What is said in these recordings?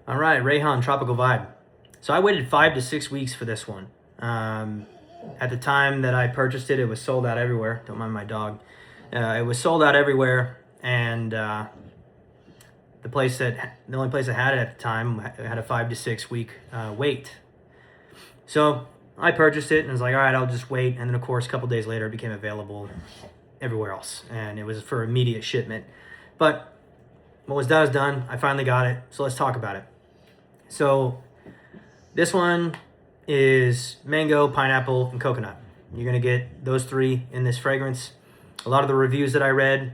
All right, Rayhaan, Tropical Vibe. So I waited 5 to 6 weeks for this one. At the time that I purchased it, it was sold out everywhere. Don't mind my dog. It was sold out everywhere, and the only place that had it at the time had a 5 to 6 week wait. So I purchased it and I was like, all right, I'll just wait. And then of course, a couple days later, it became available everywhere else, and it was for immediate shipment. But what was done is done. I finally got it, so let's talk about it. So this one is mango, pineapple, and coconut. You're gonna get those three in this fragrance. A lot of the reviews that I read,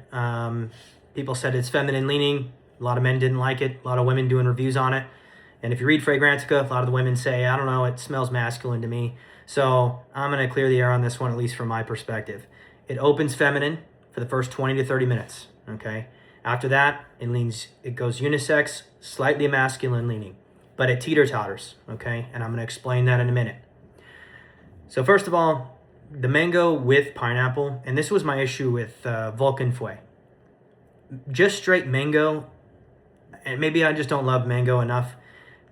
people said it's feminine leaning. A lot of men didn't like it. A lot of women doing reviews on it. And if you read Fragrantica, a lot of the women say, I don't know, it smells masculine to me. So I'm gonna clear the air on this one, at least from my perspective. It opens feminine for the first 20 to 30 minutes, okay? After that, it goes unisex, slightly masculine leaning, but it teeter-totters, okay? And I'm gonna explain that in a minute. So first of all, the mango with pineapple, and this was my issue with Vulcan Fouet. Just straight mango, and maybe I just don't love mango enough,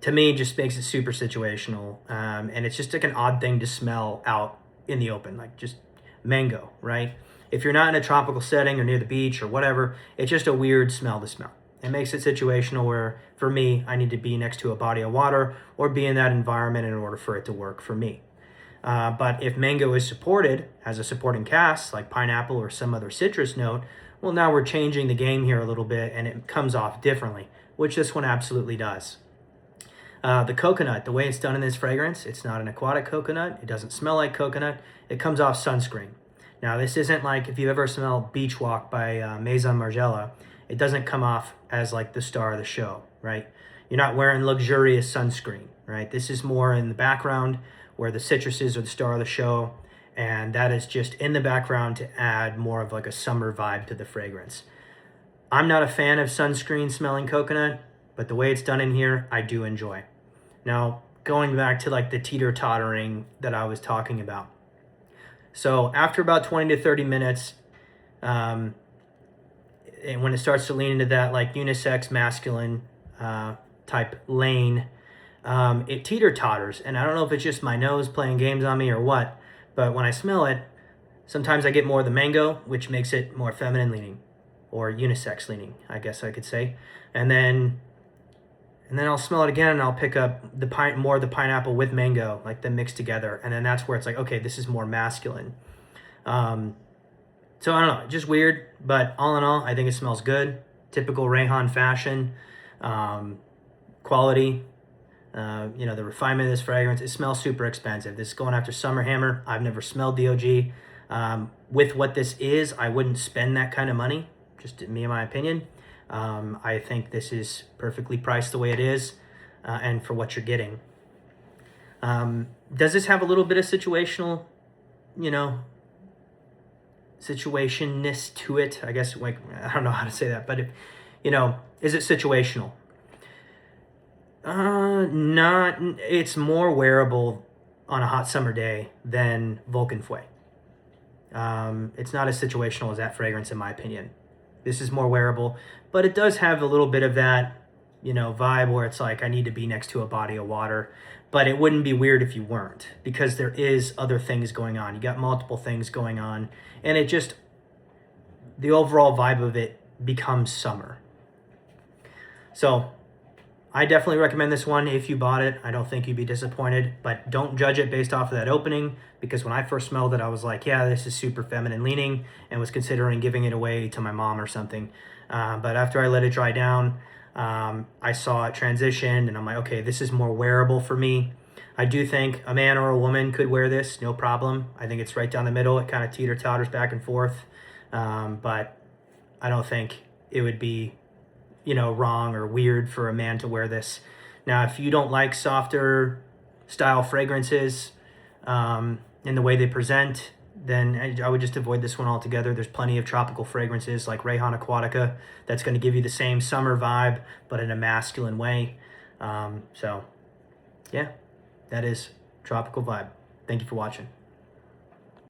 to me it just makes it super situational. And it's just like an odd thing to smell out in the open, like just mango, right? If you're not in a tropical setting or near the beach or whatever, it's just a weird smell to smell. It makes it situational where, for me, I need to be next to a body of water or be in that environment in order for it to work for me. But if mango is supported, has a supporting cast, like pineapple or some other citrus note, well, now we're changing the game here a little bit and it comes off differently, which this one absolutely does. The coconut, the way it's done in this fragrance, it's not an aquatic coconut. It doesn't smell like coconut. It comes off sunscreen. Now, this isn't like if you've ever smelled Beach Walk by Maison Margiela, it doesn't come off as like the star of the show, right? You're not wearing luxurious sunscreen, right? This is more in the background where the citruses are the star of the show, and that is just in the background to add more of like a summer vibe to the fragrance. I'm not a fan of sunscreen smelling coconut, but the way it's done in here, I do enjoy. Now, going back to like the teeter-tottering that I was talking about. So after about 20 to 30 minutes, and when it starts to lean into that like unisex masculine type lane, it teeter-totters. And I don't know if it's just my nose playing games on me or what, but when I smell it, sometimes I get more of the mango, which makes it more feminine leaning or unisex leaning, I guess I could say. And then I'll smell it again and I'll pick up more of the pineapple with mango, like them mixed together. And then that's where it's like, okay, this is more masculine. So I don't know, just weird, but all in all, I think it smells good. Typical Rayhaan fashion, quality, the refinement of this fragrance. It smells super expensive. This is going after Summer Hammer. I've never smelled DOG. With what this is, I wouldn't spend that kind of money, just me in my opinion. I think this is perfectly priced the way it is, and for what you're getting. Does this have a little bit of situationness to it? I guess, like, I don't know how to say that, but is it situational? It's more wearable on a hot summer day than Vulcan Fouet. It's not as situational as that fragrance, in my opinion. This is more wearable, but it does have a little bit of that, vibe where it's like, I need to be next to a body of water, but it wouldn't be weird if you weren't, because there is other things going on. You got multiple things going on, and the overall vibe of it becomes summer. So I definitely recommend this one if you bought it. I don't think you'd be disappointed, but don't judge it based off of that opening, because when I first smelled it, I was like, yeah, this is super feminine leaning, and was considering giving it away to my mom or something. But after I let it dry down, I saw it transition, and I'm like, okay, this is more wearable for me. I do think a man or a woman could wear this, no problem. I think it's right down the middle. It kind of teeter-totters back and forth, but I don't think it would be wrong or weird for a man to wear this. Now, if you don't like softer style fragrances in the way they present, then I would just avoid this one altogether. There's plenty of tropical fragrances like Rayhaan Aquatica that's going to give you the same summer vibe, but in a masculine way. So yeah, that is Tropical Vibe. Thank you for watching.